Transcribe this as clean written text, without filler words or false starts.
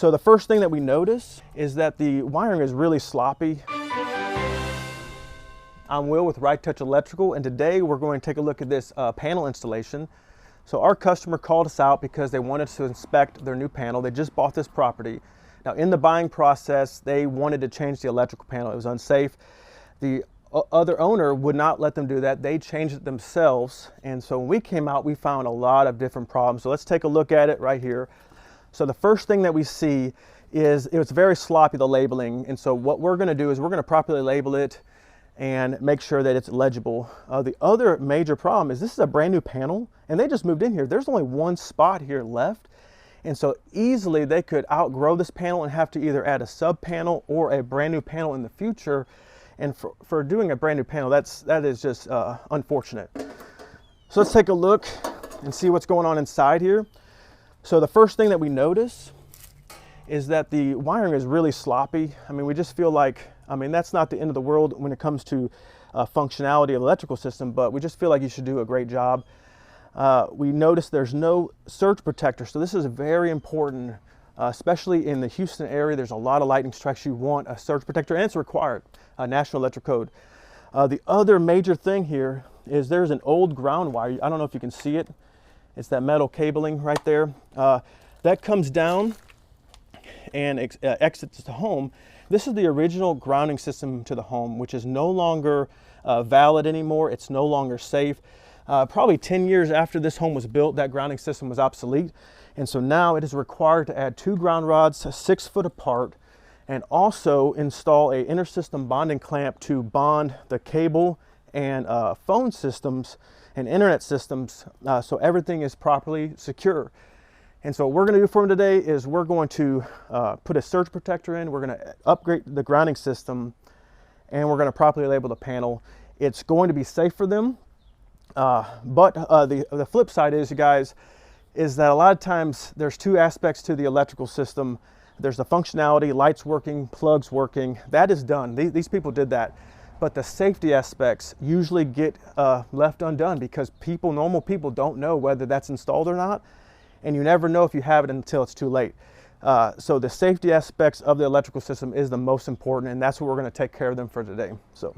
So the first thing that we notice is that the wiring is really sloppy. I'm Will with Right Touch Electrical, and today we're going to take a look at this panel installation. So our customer called us out because they wanted to inspect their new panel. They just bought this property. Now in the buying process, they wanted to change the electrical panel. It was unsafe. The other owner would not let them do that. They changed it themselves. And so when we came out, we found a lot of different problems. So let's take a look at it right here. So the first thing that we see is it's very sloppy, the labeling. And so what we're gonna do is we're gonna properly label it and make sure that it's legible. The other major problem is this is a brand new panel and they just moved in here. There's only one spot here left. And so easily they could outgrow this panel and have to either add a sub panel or a brand new panel in the future. And for doing a brand new panel, that is just unfortunate. So let's take a look and see what's going on inside here. So the first thing that we notice is that the wiring is really sloppy. I mean, we just feel like, that's not the end of the world when it comes to functionality of the electrical system, but we just feel like you should do a great job. We notice there's no surge protector, so this is very important, especially in the Houston area. There's a lot of lightning strikes. You want a surge protector, and it's required, National Electric Code. The other major thing here is there's an old ground wire. I don't know if you can see it. It's that metal cabling right there. That comes down and exits the home. This is the original grounding system to the home, which is no longer valid anymore. It's no longer safe. Probably 10 years after this home was built, that grounding system was obsolete. And so now it is required to add 2 ground rods 6 foot apart and also install a inter-system bonding clamp to bond the cable and phone systems and internet systems so everything is properly secure. And so what we're going to do for them today is we're going to put a surge protector in, we're going to upgrade the grounding system, and we're going to properly label the panel. It's going to be safe for them, but the flip side is, you guys, is that a lot of times there's 2 aspects to the electrical system. There's the functionality, lights working, plugs working. That is done. These people did that. But the safety aspects usually get left undone because normal people don't know whether that's installed or not. And you never know if you have it until it's too late. So the safety aspects of the electrical system is the most important, and that's what we're going to take care of them for today. So.